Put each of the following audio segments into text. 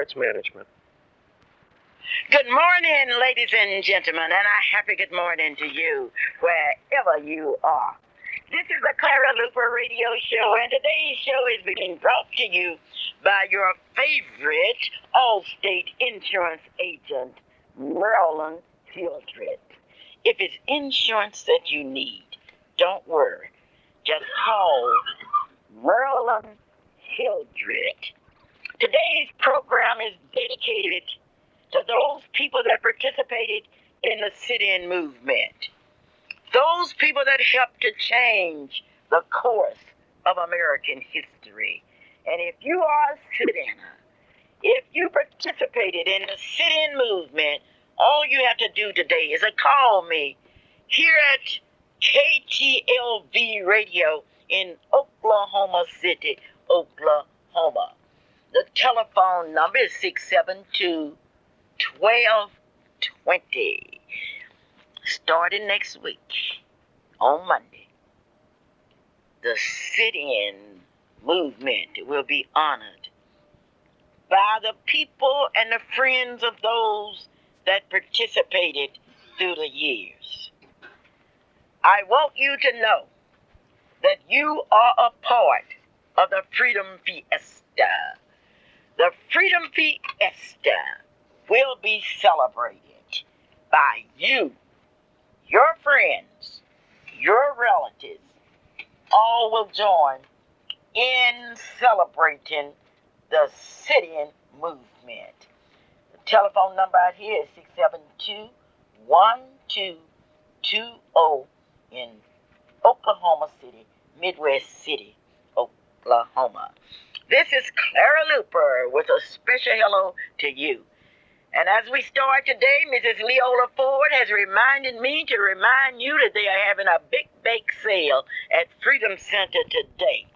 sports management. Good morning, ladies and gentlemen, and a happy good morning to you, wherever you are. This is the Clara Luper radio show, and today's show is being brought to you by your favorite Allstate insurance agent, Marilyn Hildred. If it's insurance that you need, don't worry. Just call Marilyn Hildred. Today's program is dedicated to those people that participated in the sit-in movement. Those people that helped to change the course of American history. And if you are a sit-inner, if you participated in the sit-in movement, all you have to do today is call me here at KTLV Radio in Oklahoma City, Oklahoma. The telephone number is 672-1220. Starting next week, on Monday, the sit-in movement will be honored by the people and the friends of those that participated through the years. I want you to know that you are a part of the Freedom Fiesta. The Freedom Fiesta will be celebrated by you, your friends, your relatives. All will join in celebrating the sit-in movement. The telephone number out here is 672-1220 in Oklahoma City, Midwest City, Oklahoma. This is Clara Luper with a special hello to you. And as we start today, Mrs. Leola Ford has reminded me to remind you that they are having a big bake sale at Freedom Center today.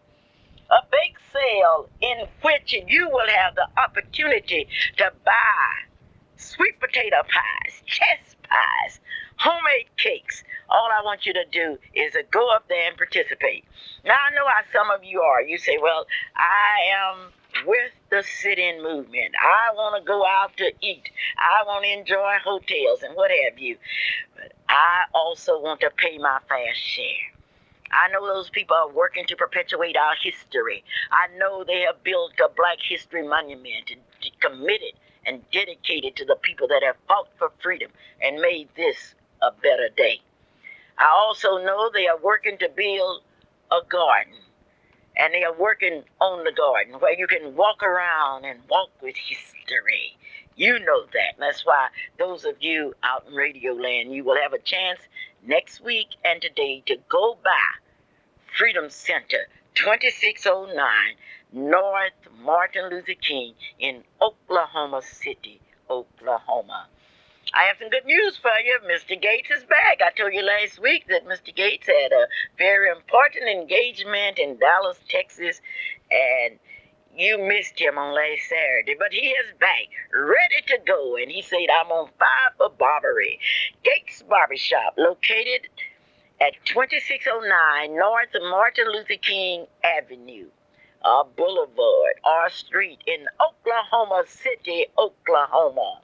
A bake sale in which you will have the opportunity to buy sweet potato pies, chess pies, homemade cakes. All I want you to do is go up there and participate. Now, I know how some of you are. You say, well, I am with the sit-in movement. I want to go out to eat. I want to enjoy hotels and what have you. But I also want to pay my fair share. I know those people are working to perpetuate our history. I know they have built a Black History Monument and committed and dedicated to the people that have fought for freedom and made this a better day. I also know they are working to build a garden, and they are working on the garden where you can walk around and walk with history. You know that. That's why those of you out in Radio Land, you will have a chance next week and today to go by Freedom Center, 2609 North Martin Luther King in Oklahoma City, Oklahoma. I have some good news for you. Mr. Gates is back. I told you last week that Mr. Gates had a very important engagement in Dallas, Texas, and you missed him on last Saturday. But he is back, ready to go, and he said, I'm on fire for Barbary. Gates Barbershop, located at 2609 North Martin Luther King Avenue, Boulevard, or Street in Oklahoma City, Oklahoma.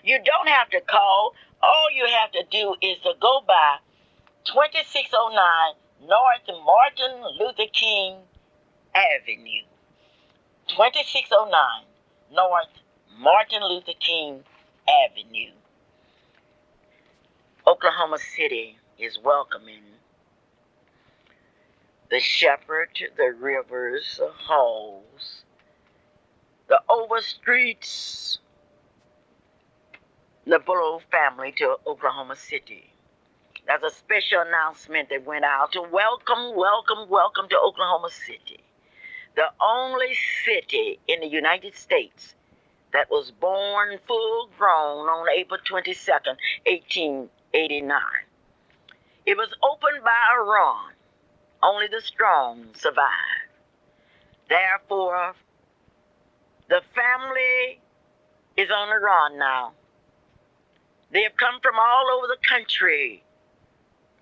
You don't have to call. All you have to do is to go by 2609 North Martin Luther King Avenue. 2609 North Martin Luther King Avenue. Oklahoma City is welcoming the Shepherd, the Rivers, the Halls, the Overstreets, the Bullough family to Oklahoma City. There's a special announcement that went out to welcome to Oklahoma City. The only city in the United States that was born full grown on April 22nd, 1889. It was opened by Iran. Only the strong survive. Therefore, the family is on the run now. They have come from all over the country,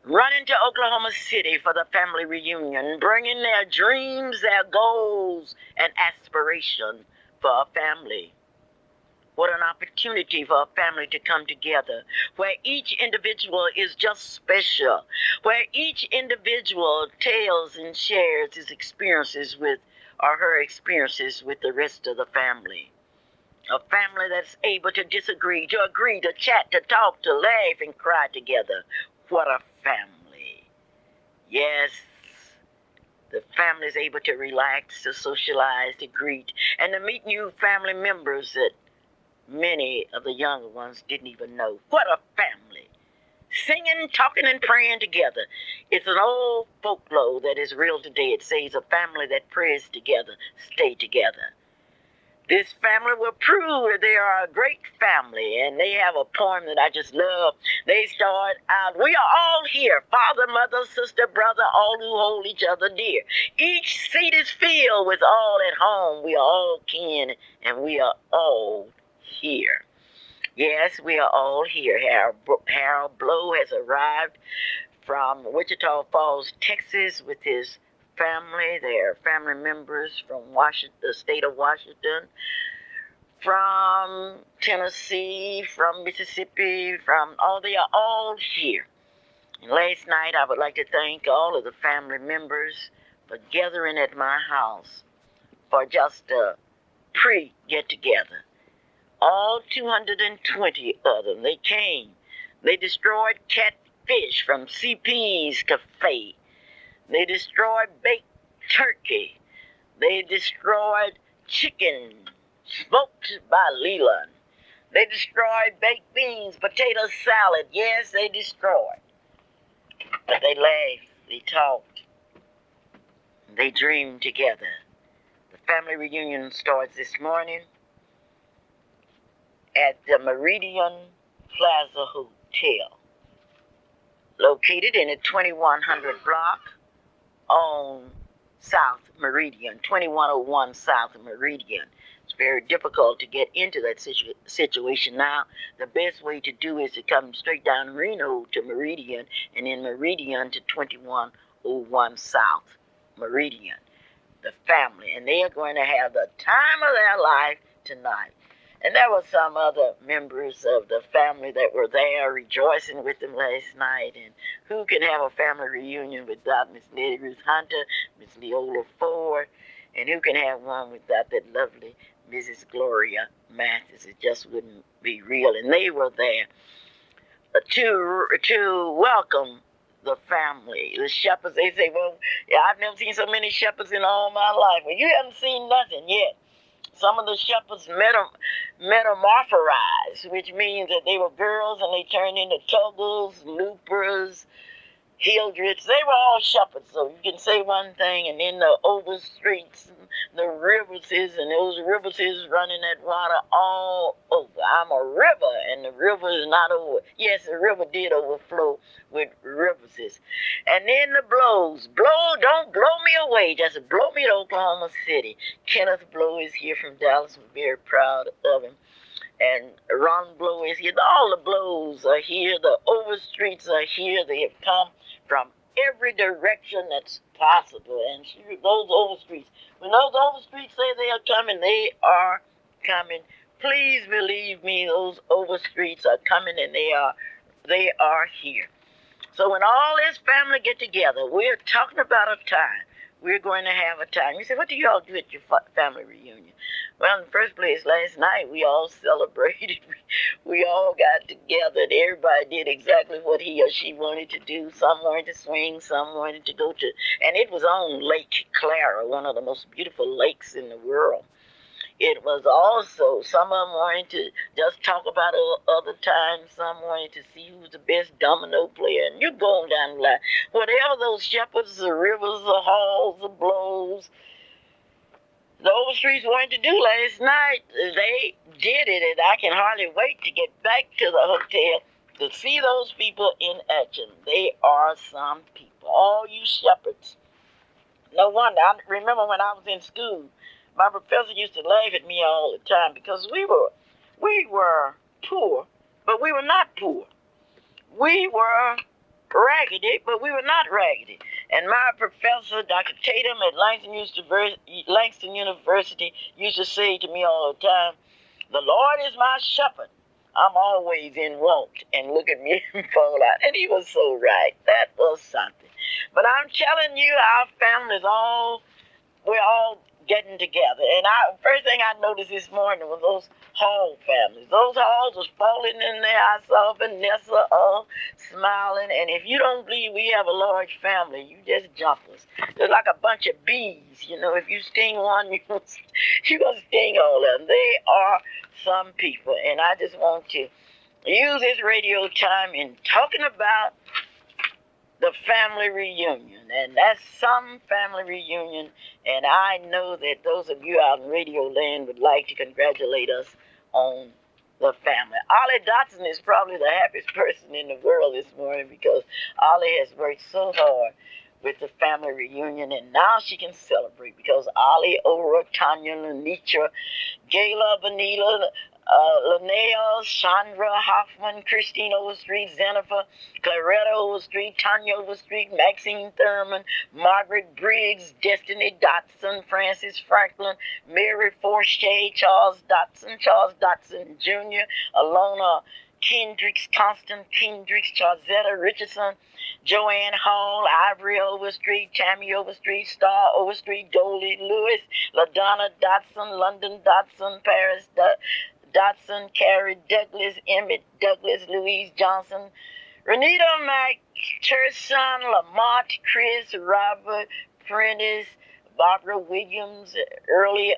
running to Oklahoma City for the family reunion, bringing their dreams, their goals, and aspiration for a family. What an opportunity for a family to come together, where each individual is just special, where each individual tells and shares his experiences with, or her experiences with the rest of the family. A family that's able to disagree, to agree, to chat, to talk, to laugh and cry together. What a family. Yes, the family is able to relax, to socialize, to greet, and to meet new family members that many of the younger ones didn't even know. What a family. Singing, talking, and praying together. It's an old folklore that is real today. It says a family that prays together, stay together. This family will prove that they are a great family, and they have a poem that I just love. They start out, we are all here, father, mother, sister, brother, all who hold each other dear. Each seat is filled with all at home. We are all kin, and we are all here. Yes, we are all here. Harold Blow has arrived from Wichita Falls, Texas, with his family. They're family members from Washington, the state of Washington, from Tennessee, from Mississippi, they are all here. And last night, I would like to thank all of the family members for gathering at my house for just a pre-get-together. All 220 of them, they came. They destroyed catfish from CP's Cafe. They destroyed baked turkey. They destroyed chicken, smoked by Leland. They destroyed baked beans, potato salad. Yes, they destroyed. But they laughed, they talked, they dreamed together. The family reunion starts this morning at the Meridian Plaza Hotel, located in a 2100 block on South Meridian, 2101 South Meridian. It's very difficult to get into that situation now. The best way to do is to come straight down Reno to Meridian, and then Meridian to 2101 South Meridian. The family, and they are going to have the time of their life tonight. And there were some other members of the family that were there rejoicing with them last night. And who can have a family reunion without Miss Lady Ruth Hunter, Miss Leola Ford, and who can have one without that lovely Mrs. Gloria Mathis? It just wouldn't be real. And they were there to welcome the family, the shepherds. They say, well, yeah, I've never seen so many shepherds in all my life. Well, you haven't seen nothing yet. Some of the shepherds metamorphosized, which means that they were girls and they turned into Tuggles, Lupers, Hildreds. They were all shepherds, so you can say one thing, and then the over streets, the riverses, and those riverses running that water all over. I'm a river, and the river is not over. Yes, the river did overflow with riverses. And then the blows. Don't blow me away, just blow me to Oklahoma City. Kenneth Blow is here from Dallas. I'm very proud of him. And Ron Blow is here. All the Blows are here. The Overstreets are here. They have come from every direction that's possible. And those Overstreets, when those Overstreets say they are coming, they are coming. Please believe me, those Overstreets are coming, and they are here. So when all this family get together, we're talking about a time. We're going to have a time. You say, what do you all do at your family reunion? Well, in the first place, last night we all celebrated. We all got together, and everybody did exactly what he or she wanted to do. Some wanted to swing, some wanted to go to, and it was on Lake Clara, one of the most beautiful lakes in the world. It was also, some of them wanted to just talk about other times. Some wanted to see who's the best domino player. And you're going down the line. Whatever those shepherds, the rivers, the halls, the blows, the Overstreets wanted to do last night, they did it. And I can hardly wait to get back to the hotel to see those people in action. They are some people. All you shepherds. No wonder. I remember when I was in school, my professor used to laugh at me all the time because we were poor, but we were not poor. We were raggedy, but we were not raggedy. And my professor, Dr. Tatum at Langston University, used to say to me all the time, The Lord is my shepherd. I'm always in want, and look at me fall out. And he was so right. That was something. But I'm telling you, our family's we're all getting together. And first thing I noticed this morning was those Hall families. Those Halls was falling in there. I saw Vanessa smiling. And if you don't believe we have a large family, you just jump us. They're like a bunch of bees. You know, if you sting one, you're going to sting all of them. They are some people. And I just want to use this radio time in talking about the family reunion, and that's some family reunion, and I know that those of you out in radio land would like to congratulate us on the family. Ollie Dotson is probably the happiest person in the world this morning because Ollie has worked so hard with the family reunion, and now she can celebrate because Ollie, Ora, Tanya, Lenitra, Gayla, Vanilla, Linnea, Chandra Hoffman, Christine Overstreet, Jennifer, Claretta Overstreet, Tanya Overstreet, Maxine Thurman, Margaret Briggs, Destiny Dotson, Francis Franklin, Mary Forshade, Charles Dotson Jr., Alona Kendricks, Constant Kendricks, Charzetta Richardson, Joanne Hall, Ivory Overstreet, Tammy Overstreet, Star Overstreet, Goldie Lewis, LaDonna Dotson, London Dotson, Paris Dotson, Carrie Douglas, Emmett Douglas, Louise Johnson, Renita McPherson, Lamont, Chris, Robert Prentice, Barbara Williams, Early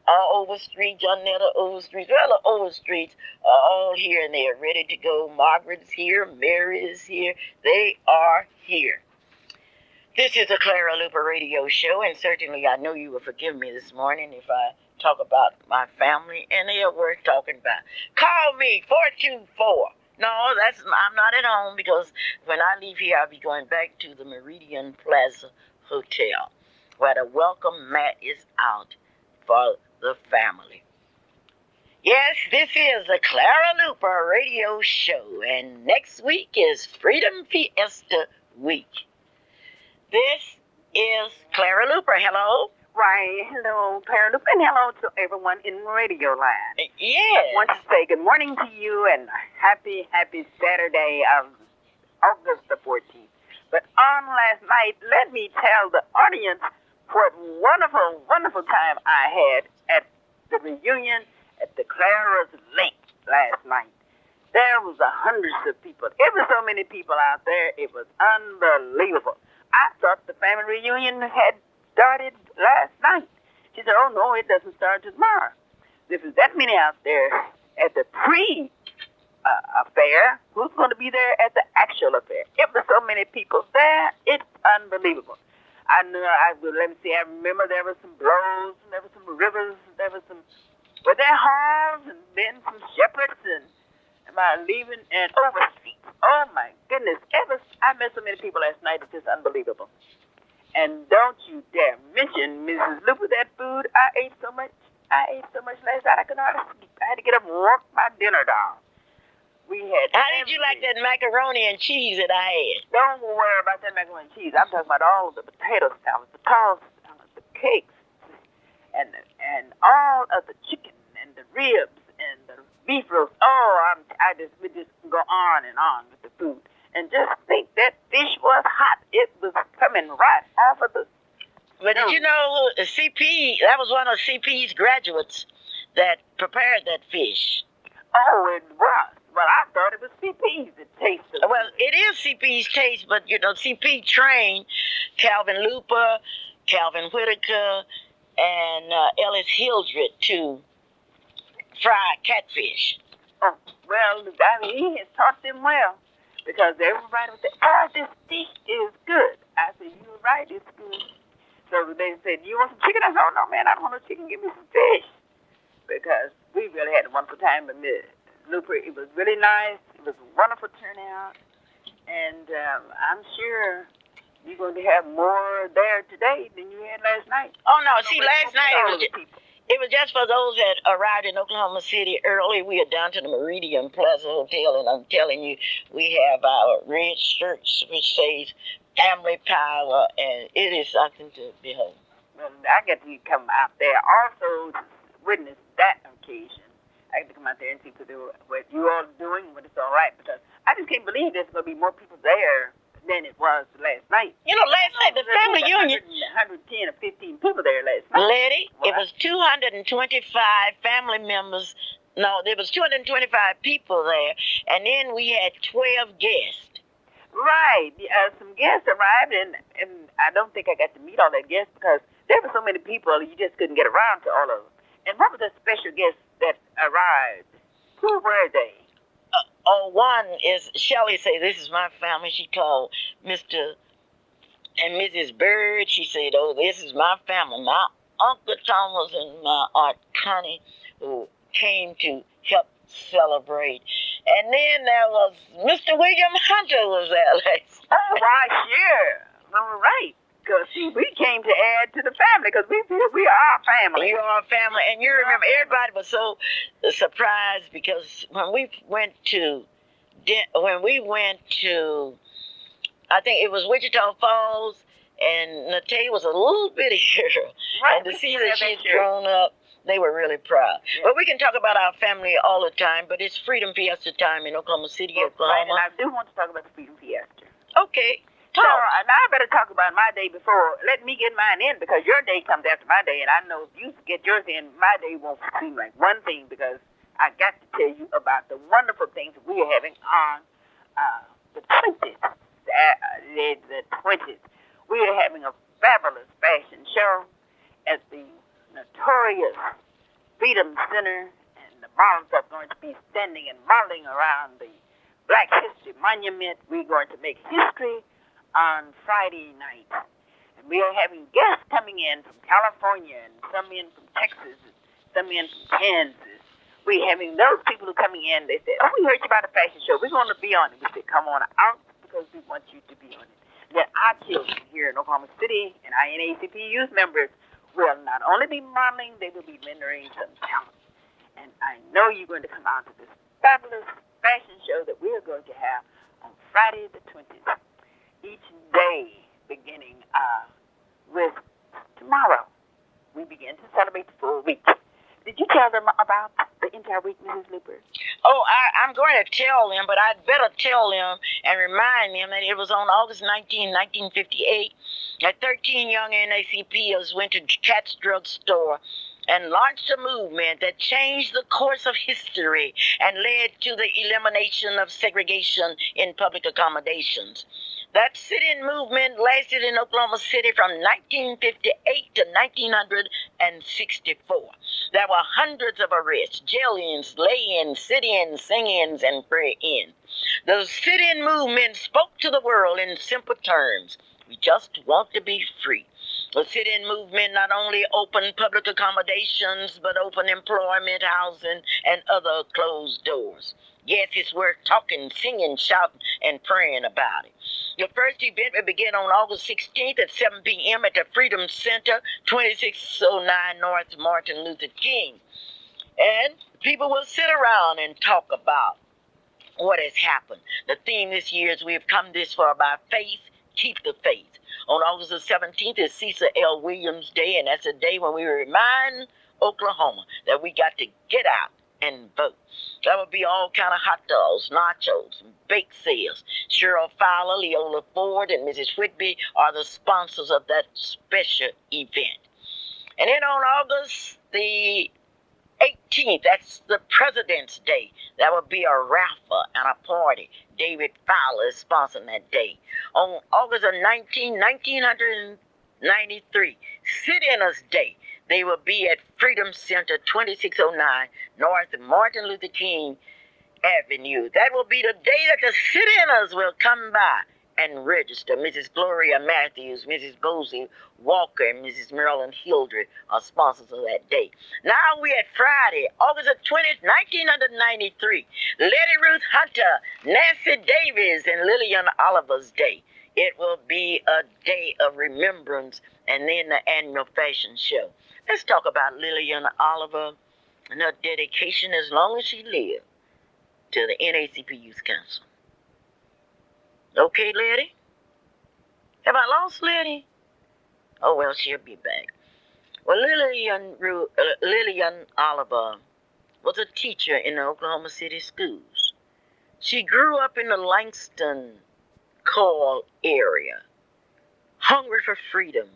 Overstreet, Jonetta Overstreet, well, the Overstreets are all here and they are ready to go. Margaret's here, Mary is here, they are here. This is a Clara Luper radio show, and certainly I know you will forgive me this morning if I talk about my family, and they are worth talking about. Call me, 424. No, I'm not at home because when I leave here, I'll be going back to the Meridian Plaza Hotel, where the welcome mat is out for the family. Yes, this is the Clara Luper radio show, and next week is Freedom Fiesta week. This is Clara Luper. Hello. Right. Hello, Clara Luper, and hello to everyone in Radio Land. Yes. I want to say good morning to you and happy Saturday of August the 14th. But on last night, let me tell the audience what wonderful time I had at the reunion at the Clara's Lake last night. There was hundreds of people. There were so many people out there. It was unbelievable. I thought the family reunion had started last night. She said, oh, no, it doesn't start tomorrow. There was that many out there at the pre-affair. Who's going to be there at the actual affair? It was so many people there. It's unbelievable. I remember there were some blows, and there were some rivers, there were some, were there halls, and then some shepherds, and am I leaving, and overseas. Oh, my goodness. I met so many people last night. It's just unbelievable. And don't you dare mention, Mrs. Luper, that food. I ate so much last night I could hardly sleep. I had to get up and walk my dinner down. How did you like that macaroni and cheese that I had? Don't worry about that macaroni and cheese. I'm talking about all of the potato salad, the tossed salad, the cakes, and all of the chicken and the ribs and the beef roast. Oh, we just go on and on with the food. And just think that fish was hot. It was coming right off of the... But did you know CP, that was one of CP's graduates that prepared that fish. Oh, it was. Well, I thought it was CP's that tasted. Well, it is CP's taste, but, CP trained Calvin Luper, Calvin Whitaker, and Ellis Hildred to fry catfish. Oh, well, he has taught them well. Because everybody would say, oh, this dish is good. I said, you're right, it's good. So they said, you want some chicken? I said, oh, no, man, I don't want no chicken. Give me some fish. Because we really had a wonderful time in Luper. It was really nice. It was a wonderful turnout. And I'm sure you're going to have more there today than you had last night. Oh, no, see, last night it was just for those that arrived in Oklahoma City early. We are down to the Meridian Plaza Hotel, and I'm telling you, we have our red shirts which says family power, and it is something to behold. Well, I get to come out there also to witness that occasion. I get to come out there and see what you all are doing, what it's all right, because I just can't believe there's going to be more people there than it was last night. You know, last night the family union, 110 or 15 people there last night. Lady, it was 225 family members. No, there was 225 people there, and then we had 12 guests. Right. Some guests arrived, and I don't think I got to meet all the guests because there were so many people, you just couldn't get around to all of them. And what were the special guests that arrived? Who were they? One is Shelley say, "This is my family." She called Mr. and Mrs. Bird. She said, "Oh, this is my family. My Uncle Thomas and my Aunt Connie, who came to help celebrate." And then there was Mr. William Hunter was there last night. Oh, why, sure. All right. Because, see, we came to add to the family because we are a family. You are a family. And you remember, everybody was so surprised because when we went to, I think it was Wichita Falls, and Natalia was a little bitty girl. Right. And to see that she's grown up, they were really proud. Yeah. But we can talk about our family all the time, but it's Freedom Fiesta time in Oklahoma City, Oklahoma. Right, and I do want to talk about the Freedom Fiesta. Okay. So, now I better talk about my day before. Let me get mine in because your day comes after my day, and I know if you get yours in, my day won't seem like one thing because I got to tell you about the wonderful things we are having on the 20th. The 20th. We are having a fabulous fashion show at the notorious Freedom Center, and the models are going to be standing and modeling around the Black History Monument. We're going to make history on Friday night. And we are having guests coming in from California and some in from Texas and some in from Kansas. We're having those people who are coming in. They said, "Oh, we heard you about a fashion show. We're going to be on it." We said, "Come on out because we want you to be on it." That our children here in Oklahoma City and our NAACP youth members will not only be modeling, they will be rendering some talent. And I know you're going to come out to this fabulous fashion show that we are going to have on Friday the 20th. Each day beginning with tomorrow, we begin to celebrate the full week. Did you tell them about the entire week, Mrs. Luper? Oh, I'm going to tell them, but I'd better tell them and remind them that it was on August 19, 1958, that 13 young NAACPers went to Cat's Drug Store and launched a movement that changed the course of history and led to the elimination of segregation in public accommodations. That sit-in movement lasted in Oklahoma City from 1958 to 1964. There were hundreds of arrests, jail-ins, lay-ins, sit-ins, sing-ins, and prayer-ins. The sit-in movement spoke to the world in simple terms. We just want to be free. The sit-in movement not only opened public accommodations, but opened employment, housing, and other closed doors. Yes, it's worth talking, singing, shouting, and praying about it. The first event will begin on August 16th at 7 p.m. at the Freedom Center, 2609 North Martin Luther King. And people will sit around and talk about what has happened. The theme this year is "We have come this far by faith, keep the faith." On August the 17th is Cecil L. Williams Day, and that's a day when we remind Oklahoma that we got to get out and vote. That would be all kind of hot dogs, nachos, and bake sales. Cheryl Fowler, Leola Ford, and Mrs. Whitby are the sponsors of that special event. And then on August the 18th, that's the President's Day. That would be a raffle and a party. David Fowler is sponsoring that day. On August the 19th, 1993, Sit-Inners Day. They will be at Freedom Center, 2609 North Martin Luther King Avenue. That will be the day that the sit-inners will come by and register. Mrs. Gloria Matthews, Mrs. Bosie Walker, and Mrs. Marilyn Hildred are sponsors of that day. Now we're at Friday, August the 20th, 1993. Letty Ruth Hunter, Nancy Davis, and Lillian Oliver's Day. It will be a day of remembrance, and then the annual fashion show. Let's talk about Lillian Oliver and her dedication as long as she lived to the NAACP Youth Council. Okay, Letty? Have I lost Letty? Oh, well, she'll be back. Well, Lillian Oliver was a teacher in the Oklahoma City schools. She grew up in the Langston Coal area, hungry for freedom,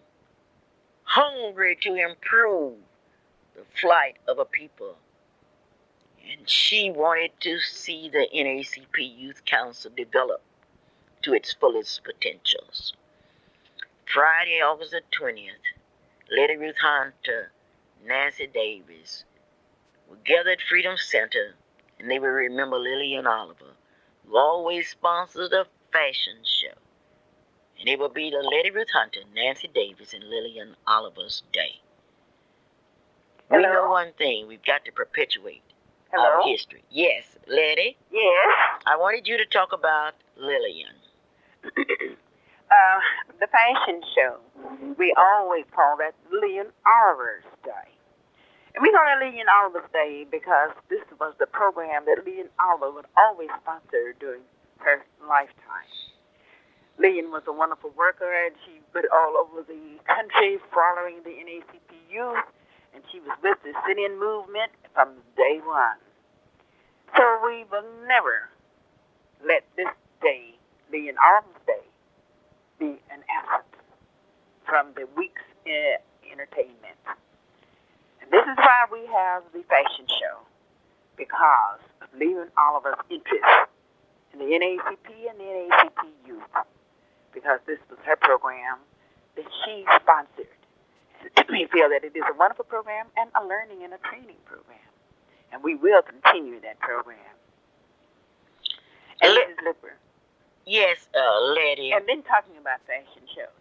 hungry to improve the plight of a people. And she wanted to see the NAACP Youth Council develop to its fullest potentials. Friday, August the 20th, Lady Ruth Hunter, Nancy Davis were gathered at Freedom Center, and they will remember Lillian Oliver, who always sponsored a fashion show. And it will be the Lady Ruth Hunter, Nancy Davis, and Lillian Oliver's day. Hello? We know one thing, we've got to perpetuate Hello? our history. Yes, Lady? Yes. I wanted you to talk about Lillian. The fashion show, we always call that Lillian Oliver's Day. And we call it Lillian Oliver's Day because this was the program that Lillian Oliver would always sponsor during her lifetime. Lillian was a wonderful worker, and she went all over the country following the NAACP youth, and she was with the sit-in movement from day one. So we will never let this day, Lillian Oliver's Day, be an absence from the week's entertainment. And this is why we have the fashion show, because of Lillian Oliver's interest in the NAACP and the NAACP youth, because this was her program that she sponsored. And we feel that it is a wonderful program and a learning and a training program. And we will continue that program. And Mrs. Luper. Yes, Lady. And then talking about fashion shows.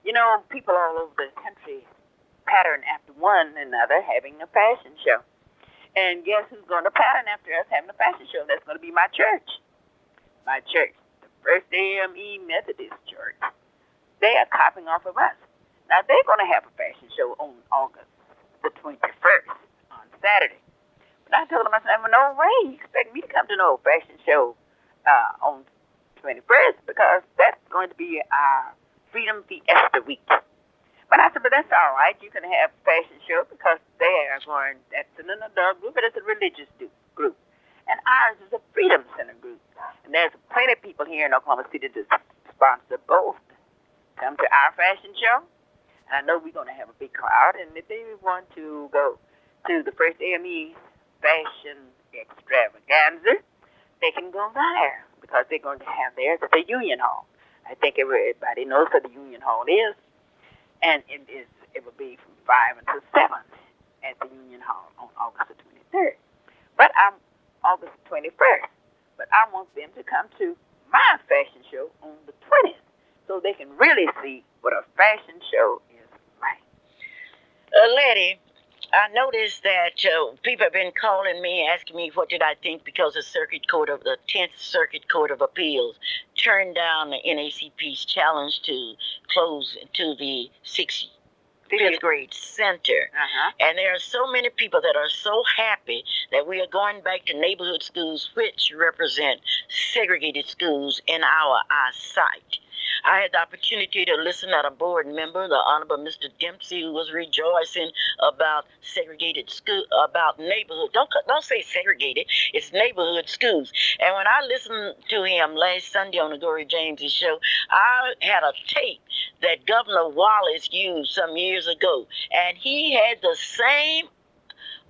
You know, people all over the country pattern after one another having a fashion show. And guess who's going to pattern after us having a fashion show? That's going to be my church. My church, the First AME Methodist Church. They are copying off of us. Now, they're going to have a fashion show on August the 21st, on Saturday. But I told them, I said, well, no way you expect me to come to no fashion show on 21st, because that's going to be our Freedom Fiesta week. But I said, but that's all right. You can have a fashion show because they are going, that's an adult group, but it's a religious group. And ours is a Freedom Center group. And there's plenty of people here in Oklahoma City to sponsor both. Come to our fashion show. And I know we're going to have a big crowd. And if they want to go to the First AME Fashion Extravaganza, they can go there, because they're going to have theirs at the Union Hall. I think everybody knows what the Union Hall is, and it will be from 5 until 7 at the Union Hall on August the 23rd. But I'm August 21st. But I want them to come to my fashion show on the 20th, so they can really see what a fashion show is like. Lady, I noticed that people have been calling me, asking me what did I think, because the the 10th Circuit Court of Appeals turned down the NAACP's challenge to close to the 5th grade center. And there are so many people that are so happy that we are going back to neighborhood schools, which represent segregated schools in our eyesight. I had the opportunity to listen to a board member, the Honorable Mr. Dempsey, who was rejoicing about segregated school, about neighborhood. Don't say segregated. It's neighborhood schools. And when I listened to him last Sunday on the Glory James's show, I had a tape that Governor Wallace used some years ago, and he had the same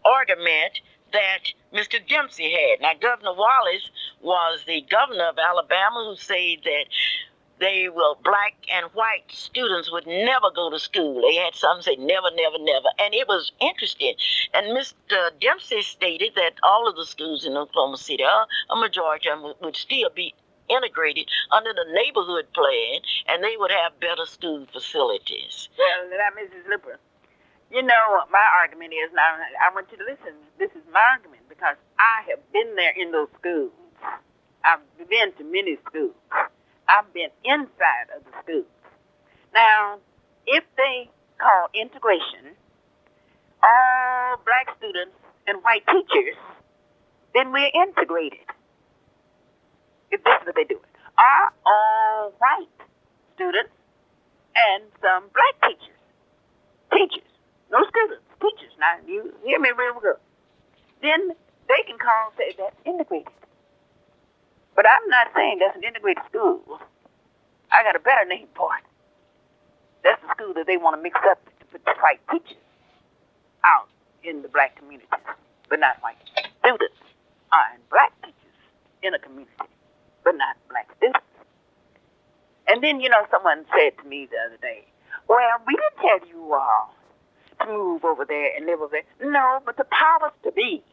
argument that Mr. Dempsey had. Now, Governor Wallace was the governor of Alabama, who said that black and white students would never go to school. They had some say never, never, never. And it was interesting. And Mr. Dempsey stated that all of the schools in Oklahoma City, a majority of them, would still be integrated under the neighborhood plan, and they would have better school facilities. Well, now, Mrs. Luper, you know, my argument is, now, I want you to listen. This is my argument, because I have been there in those schools. I've been to many schools. I've been inside of the schools. Now, if they call integration all black students and white teachers, then we're integrated. If this is what they do. Are all white students and some black teachers. Teachers. No students. Teachers. Now, you hear me real good. Then they can call and say that's integrated. But I'm not saying that's an integrated school. I got a better name for it. That's the school that they want to mix up to put the white teachers out in the black communities, but not white students. And black teachers in a community, but not black students. And then, someone said to me the other day, well, we didn't tell you all to move over there and live over there. No, but the powers to be,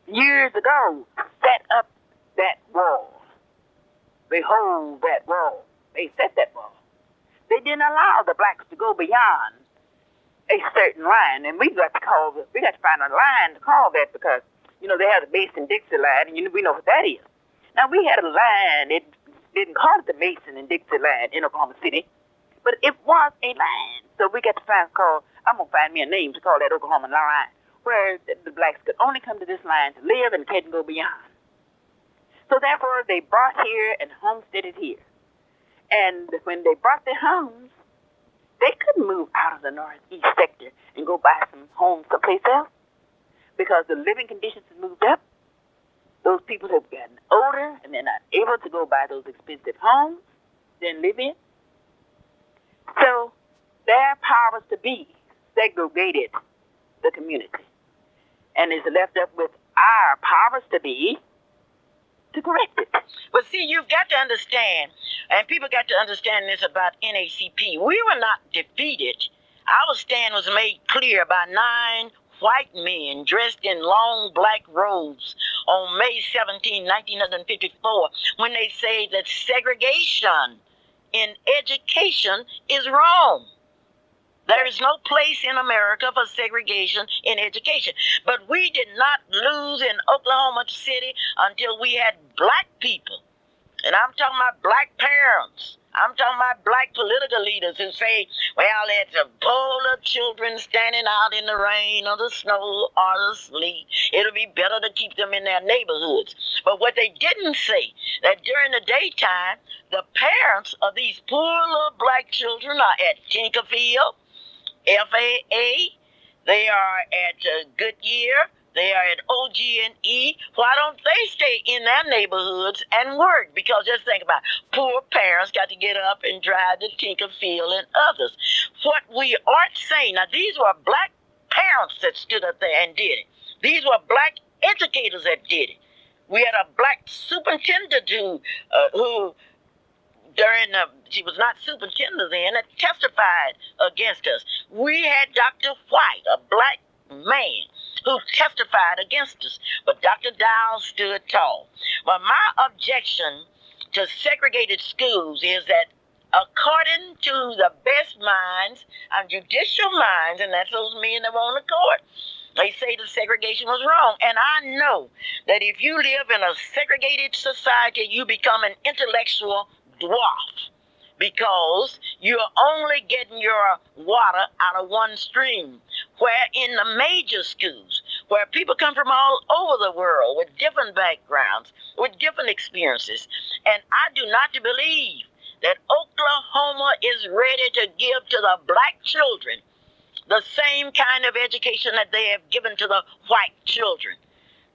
years ago, set up that wall. They hold that wall. They set that wall. They didn't allow the blacks to go beyond a certain line, and we got to find a line to call that because, they have the Mason-Dixie line, and we know what that is. Now, we had a line, it didn't call it the Mason and Dixie line in Oklahoma City, but it was a line. So we got to I'm going to find me a name to call that Oklahoma line, where the blacks could only come to this line to live and couldn't go beyond. So therefore, they brought here and homesteaded here. And when they brought their homes, they couldn't move out of the northeast sector and go buy some homes someplace else because the living conditions have moved up. Those people have gotten older and they're not able to go buy those expensive homes then live in. So their powers to be segregated the community and is left up with our powers to be to correct it. But see, you've got to understand, and people got to understand this about NACP. We were not defeated. Our stand was made clear by 9 white men dressed in long black robes on May 17, 1954, when they say that segregation in education is wrong. There is no place in America for segregation in education. But we did not lose in Oklahoma City until we had black people. And I'm talking about black parents. I'm talking about black political leaders who say, well, it's a bowl of children standing out in the rain or the snow or the sleet. It'll be better to keep them in their neighborhoods. But what they didn't say, that during the daytime, the parents of these poor little black children are at Tinkerfield, FAA, they are at Goodyear, they are at OG&E. Why don't they stay in their neighborhoods and work? Because just think about it. Poor parents got to get up and drive to Tinkerfield and others. What we aren't saying, now these were black parents that stood up there and did it. These were black educators that did it. We had a black superintendent who she was not superintendent then, that testified against us. We had Dr. White, a black man, who testified against us. But Dr. Dow stood tall. Well, my objection to segregated schools is that according to the best minds and judicial minds, and that's those men that were on the court, they say the segregation was wrong. And I know that if you live in a segregated society, you become an intellectual dwarf because you're only getting your water out of one stream. Where in the major schools, where people come from all over the world with different backgrounds, with different experiences, and I do not believe that Oklahoma is ready to give to the black children the same kind of education that they have given to the white children.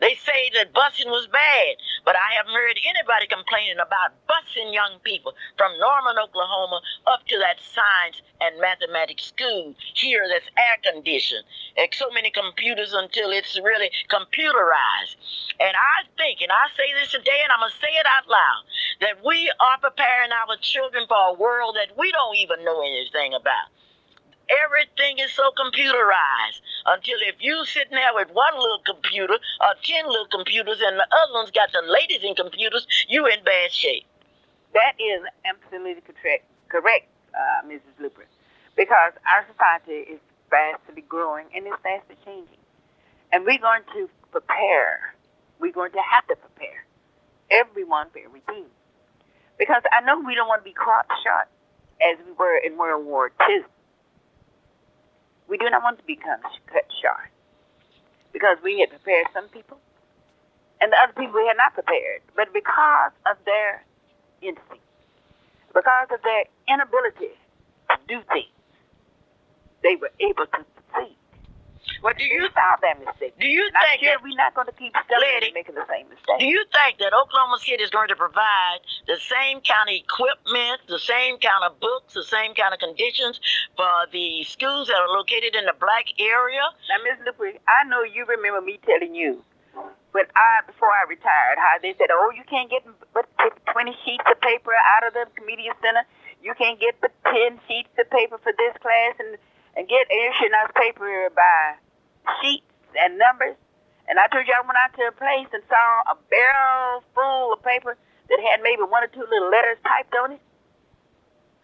They say that busing was bad, but I haven't heard anybody complaining about busing young people from Norman, Oklahoma, up to that science and mathematics school here that's air conditioned. And so many computers until it's really computerized. And I think, and I say this today, and I'm going to say it out loud, that we are preparing our children for a world that we don't even know anything about. Everything is so computerized until if you sitting there with one little computer or 10 little computers and the other one's got the latest in computers, you in bad shape. That is absolutely correct, Mrs. Luper, because our society is fastly growing and it's fastly changing. And we're going to prepare. We're going to have to prepare everyone for everything. Because I know we don't want to be caught short as we were in World War II. We do not want to become cut short because we had prepared some people and the other people we had not prepared. But because of their instinct, because of their inability to do things, they were able to succeed. Well, do you saw that mistake? Do you and I'm think sure that we're not going to keep stumbling and making the same mistake? Do you think that Oklahoma City is going to provide the same kind of equipment, the same kind of books, the same kind of conditions for the schools that are located in the black area? Now, Ms. Luper, I know you remember me telling you, before I retired, how they said, oh, you can't get but 20 sheets of paper out of the media center. You can't get but 10 sheets of paper for this class and get issuing us paper by sheets and numbers. And I told you I went out to a place and saw a barrel full of paper that had maybe one or two little letters typed on it.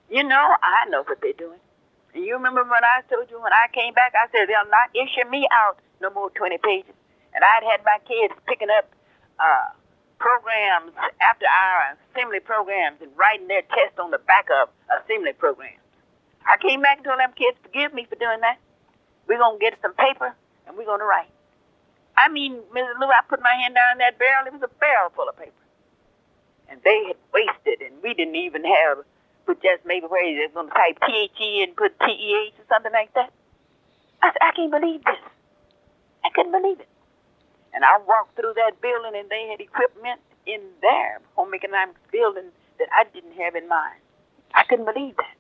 You know, I know what they're doing. And you remember when I told you when I came back, I said they'll not issue me out no more 20 pages. And I'd had my kids picking up programs after our assembly programs and writing their tests on the back of assembly programs. I came back and told them kids, forgive me for doing that. We're going to get some paper and we're going to write. I mean, Mrs. Lou, I put my hand down in that barrel. It was a barrel full of paper. And they had wasted, and we didn't even have, put just maybe where they were going to type THE and put TEH or something like that. I said, I can't believe this. I couldn't believe it. And I walked through that building, and they had equipment in their home economics building that I didn't have in mine. I couldn't believe that.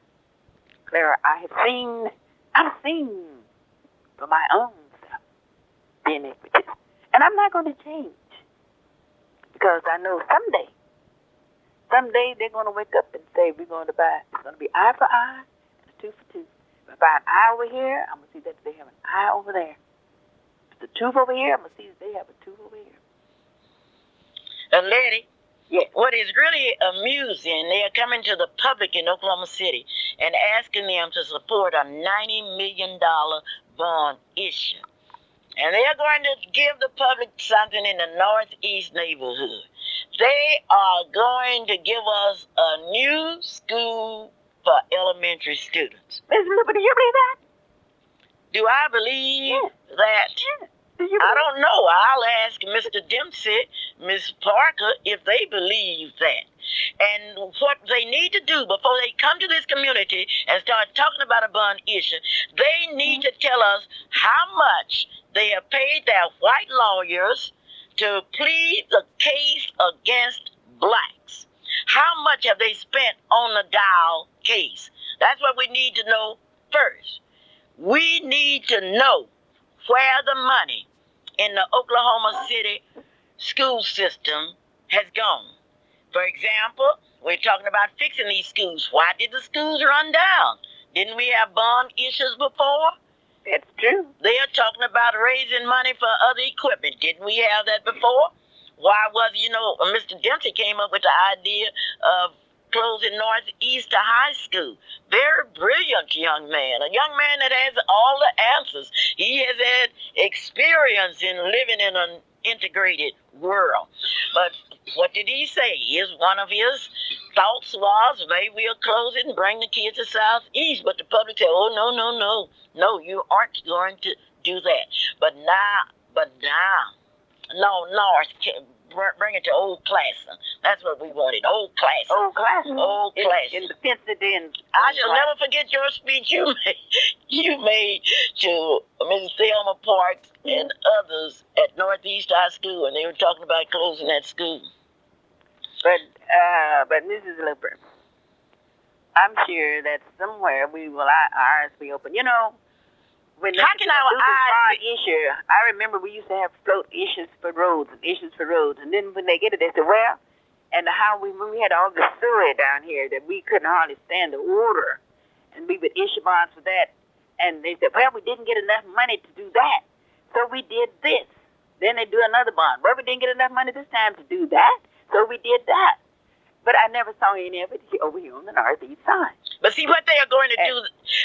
Clara, I've seen for my own self the iniquities. And I'm not going to change because I know someday they're going to wake up and say, it's going to be eye for eye and a tooth for tooth. If I buy an eye over here, I'm going to see that they have an eye over there. The tooth over here, I'm going to see that they have a tooth over here. And lady, yes. What is really amusing, they are coming to the public in Oklahoma City and asking them to support a $90 million bond issue. And they are going to give the public something in the Northeast neighborhood. They are going to give us a new school for elementary students. Ms. Luper, do you believe that? Do I believe that? Yes. I don't know. I'll ask Mr. Dempsey, Ms. Parker, if they believe that. And what they need to do before they come to this community and start talking about a bond issue, they need to tell us how much they have paid their white lawyers to plead the case against blacks. How much have they spent on the Dow case? That's what we need to know first. We need to know where the money in the Oklahoma City school system has gone. For example, we're talking about fixing these schools. Why did the schools run down? Didn't we have bond issues before? That's true. They are talking about raising money for other equipment. Didn't we have that before? Why was, Mr. Dempsey came up with the idea of closing Northeast High School. Very brilliant young man, a young man that has all the answers. He has had experience in living in an integrated world. But what did he say? One of his thoughts was, maybe we'll close it and bring the kids to Southeast. But the public said, oh, no, you aren't going to do that. But now, North, bring it to Old Claxton. That's what we wanted, Old Claxton. Old Claxton? Old Claxton. In the fenced in. I shall never forget your speech you made to Mrs. Thelma Parks and others at Northeast High School, and they were talking about closing that school. But Mrs. Luper, I'm sure that somewhere our eyes be open. When how can our eyes issue? I remember we used to have float issues for roads, and then when they get it, they say, well, and when we had all the sewer down here that we couldn't hardly stand the water, and we would issue bonds for that, and they said, well, we didn't get enough money to do that, so we did this. Then they do another bond. Well, we didn't get enough money this time to do that, so we did that. But I never saw any of it over here on the Northeast side. But see what they are going to do,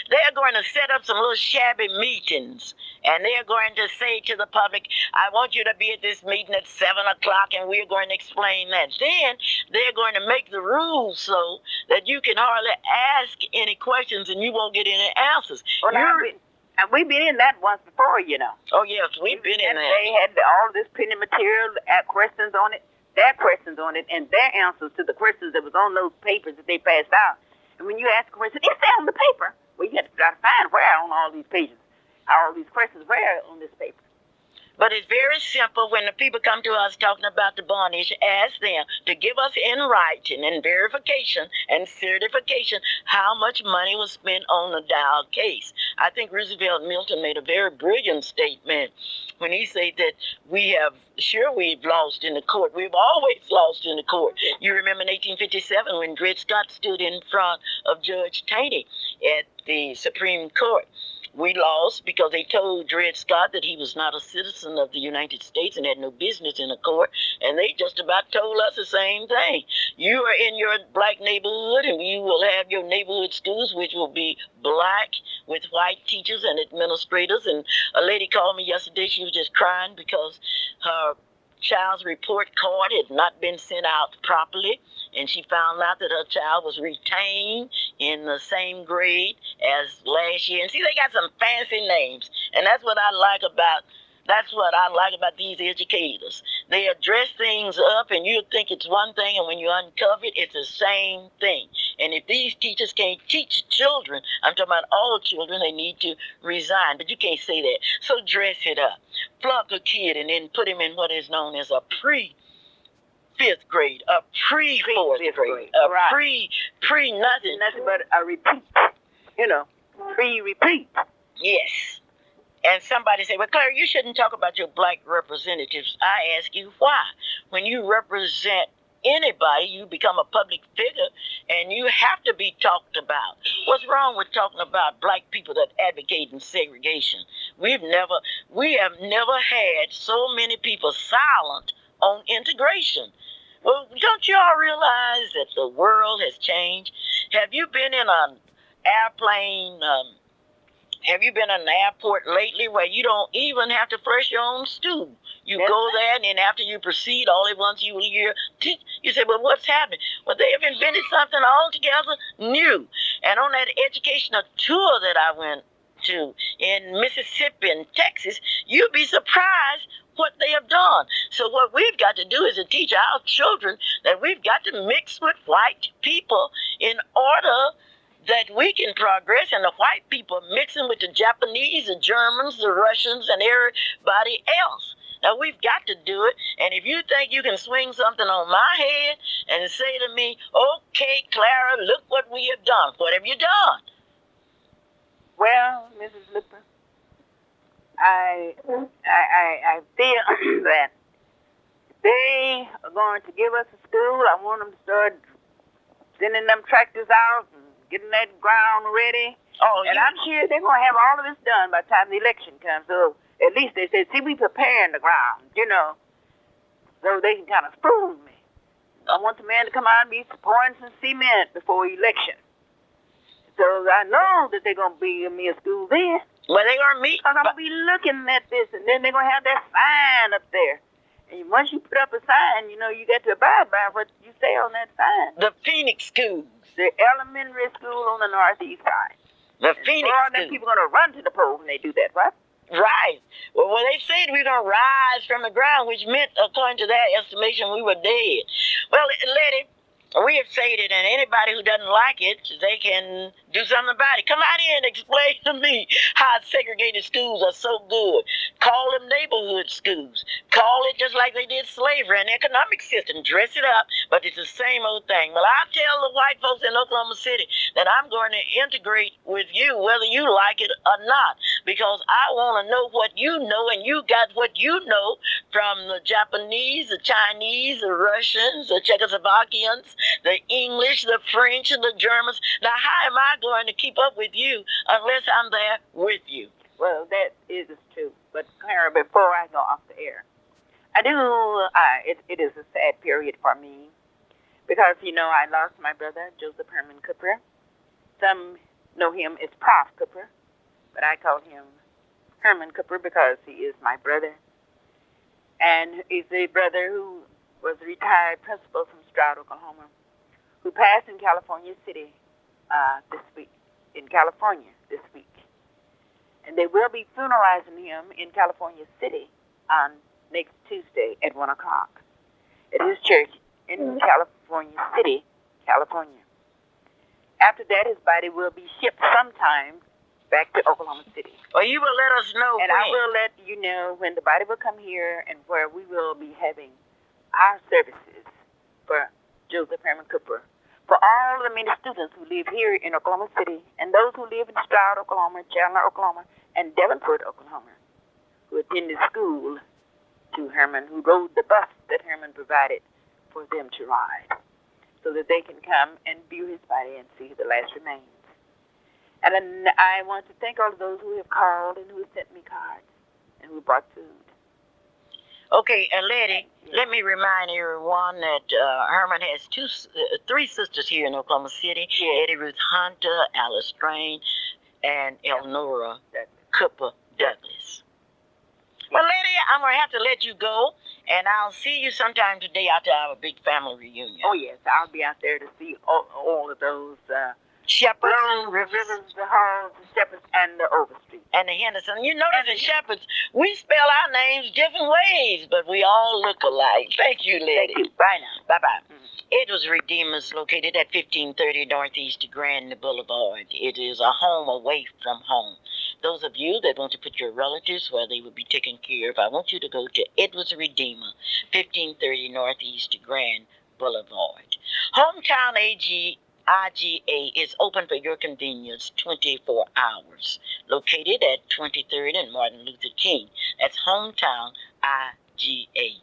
they are going to set up some little shabby meetings, and they are going to say to the public, I want you to be at this meeting at 7 o'clock, and we're going to explain that. Then they're going to make the rules so that you can hardly ask any questions and you won't get any answers. Well, we've been in that once before, Oh, yes, we've been in that. They had all this printed material, questions on it. Their questions on it and their answers to the questions that was on those papers that they passed out. And when you ask a question, it's there on the paper. Well, you have to try to find where on all these pages. all these questions were on this paper. But it's very simple. When the people come to us talking about the bond issue, ask them to give us in writing and verification and certification how much money was spent on the Dow case. I think Roosevelt Milton made a very brilliant statement when he said that we've lost in the court. We've always lost in the court. You remember in 1857 when Dred Scott stood in front of Judge Taney at the Supreme Court. We lost because they told Dred Scott that he was not a citizen of the United States and had no business in a court, and they just about told us the same thing. You are in your black neighborhood, and you will have your neighborhood schools, which will be black with white teachers and administrators. And a lady called me yesterday. She was just crying because her child's report card had not been sent out properly, and she found out that her child was retained in the same grade as last year. And see, they got some fancy names, and that's what I like about these educators. They address things up, and you think it's one thing, and when you uncover it, it's the same thing. And if these teachers can't teach children, I'm talking about all children, they need to resign. But you can't say that. So dress it up. Plug a kid and then put him in what is known as a pre-fifth grade, a pre-fourth grade, a pre-nothing. Nothing but a repeat, pre-repeat. Yes. And somebody said, well, Clara, you shouldn't talk about your black representatives. I ask you why. When you represent anybody, you become a public figure, and you have to be talked about. What's wrong with talking about black people that advocate in segregation? We have never had so many people silent on integration. Well, don't you all realize that the world has changed? Have you been in an airplane? Have you been in an airport lately where you don't even have to flush your own stool? You go there, and then after you proceed, all at once you will hear, you say, well, what's happening? Well, they have invented something altogether new. And on that educational tour that I went to in Mississippi and Texas, you'd be surprised what they have done. So what we've got to do is to teach our children that we've got to mix with white people in order that we can progress, and the white people mixing with the Japanese, the Germans, the Russians, and everybody else. Now, we've got to do it, and if you think you can swing something on my head and say to me, okay, Clara, look what we have done. What have you done? Well, Mrs. Luper, I feel that they are going to give us a school. I want them to start sending them tractors out and getting that ground ready. And I'm sure they're going to have all of this done by the time the election comes. So at least they said, see, we preparing the ground, so they can kind of prove me. I want the man to come out and be pouring some cement before election. So I know that they're going to be in me a school then. Well, they're going to meet. Because I'm going to be looking at this, and then they're going to have that sign up there. And once you put up a sign, you got to abide by what you say on that sign. The Phoenix schools. The elementary school on the northeast side. The Phoenix schools. Then people are going to run to the polls when they do that, right? Right. Well, they said we were going to rise from the ground, which meant, according to that estimation, we were dead. Well, lady, we have stated, and anybody who doesn't like it, they can do something about it. Come out here and explain to me how segregated schools are so good. Call them neighborhood schools. Call it just like they did slavery and economic system. Dress it up, but it's the same old thing. Well, I tell the white folks in Oklahoma City that I'm going to integrate with you whether you like it or not, because I want to know what you know, and you got what you know from the Japanese, the Chinese, the Russians, the Czechoslovakians, the English, the French, and the Germans. Now, how am I going to keep up with you unless I'm there with you? Well, that is true. But, Clara, before I go off the air, it is a sad period for me because, I lost my brother, Joseph Herman Cooper. Some know him as Prof. Cooper, but I call him Herman Cooper because he is my brother. And he's a brother who was a retired principal from Stroud, Oklahoma, who passed in California City this week. And they will be funeralizing him in California City on next Tuesday at 1 o'clock at his church in California City, California. After that, his body will be shipped sometime back to Oklahoma City. Well, you will let us know And when. I will let you know when the body will come here and where we will be having our services for Joseph Herman Cooper. For all the many students who live here in Oklahoma City and those who live in Stroud, Oklahoma, Chandler, Oklahoma, and Devonport, Oklahoma, who attended school to Herman, who rode the bus that Herman provided for them to ride, so that they can come and view his body and see the last remains. And I want to thank all of those who have called and who have sent me cards and who brought food. Okay, Letty, let me remind everyone that Herman has three sisters here in Oklahoma City. Yes. Eddie Ruth Hunter, Alice Strain, and Elnora Cooper Douglas. Well, Letty, I'm going to have to let you go, and I'll see you sometime today after our big family reunion. Oh, yes, I'll be out there to see all of those Shepherds and Rivers, the Halls, the Shepherds, and the Overstreet. And the Henderson. You notice the Shepherds, we spell our names different ways, but we all look alike. Thank you, Letty. Thank you. Bye now. Bye-bye. It was Redeemer's, located at 1530 Northeast Grand Boulevard. It is a home away from home. Those of you that want to put your relatives where they will be taken care of, I want you to go to Edwards Redeemer, 1530 Northeast Grand Boulevard. Hometown IGA is open for your convenience 24 hours. Located at 23rd and Martin Luther King. That's Hometown IGA.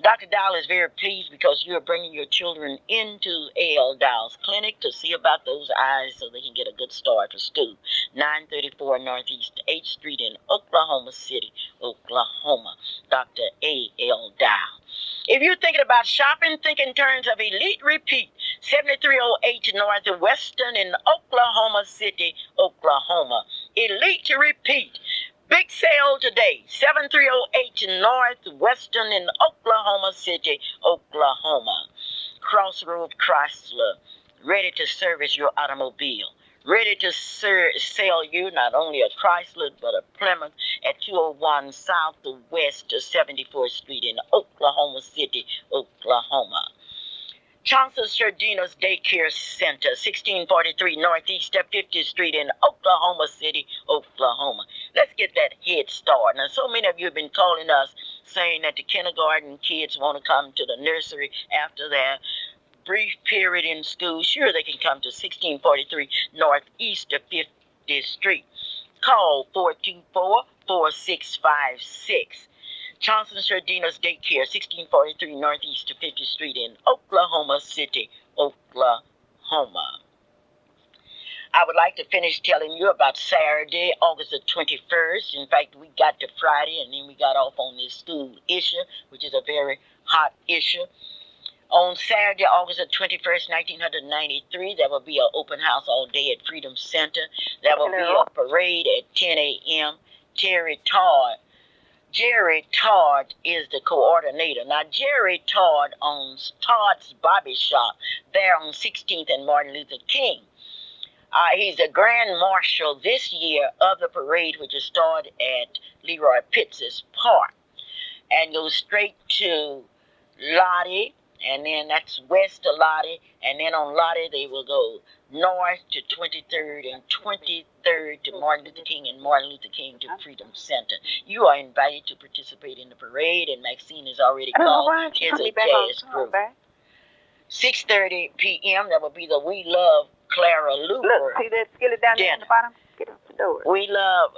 Dr. Dow is very pleased because you are bringing your children into A.L. Dow's clinic to see about those eyes so they can get a good start for school. 934 Northeast 8th Street in Oklahoma City, Oklahoma. Dr. A.L. Dow. If you're thinking about shopping, think in terms of Elite Repeat, 7308 Northwestern in Oklahoma City, Oklahoma. Elite Repeat. Big sale today, 7308 Northwestern in Oklahoma City, Oklahoma. Crossroad Chrysler, ready to service your automobile. Ready to sell you not only a Chrysler, but a Plymouth at 201 Southwest 74th Street in Oklahoma City, Oklahoma. Johnson Sardina's Daycare Center, 1643 Northeast 50th Street in Oklahoma City, Oklahoma. Let's get that head start. Now, so many of you have been calling us saying that the kindergarten kids want to come to the nursery after their brief period in school. Sure, they can come to 1643 Northeast 50th Street. Call 424-4656. Johnson Sardina's Daycare, 1643 Northeast 50th Street in Oklahoma City, Oklahoma. I would like to finish telling you about Saturday, August the 21st. In fact, we got to Friday, and then we got off on this school issue, which is a very hot issue. On Saturday, August the 21st, 1993, there will be an open house all day at Freedom Center. There will be a parade at 10 a.m. Jerry Todd is the coordinator. Now, Jerry Todd owns Todd's Bobby Shop there on 16th and Martin Luther King. He's the Grand Marshal this year of the parade, which is started at Leroy Pitts' Park and goes straight to Lottie, and then that's west of Lottie, and then on Lottie they will go north to 23rd and 23rd to Martin Luther King and Martin Luther King to Freedom Center. You are invited to participate in the parade, and Maxine has already called. It's a jazz group. 6:30 p.m. That will be the We Love Clara Luper. Look, see that skillet down there in the bottom? Get up the door. We Love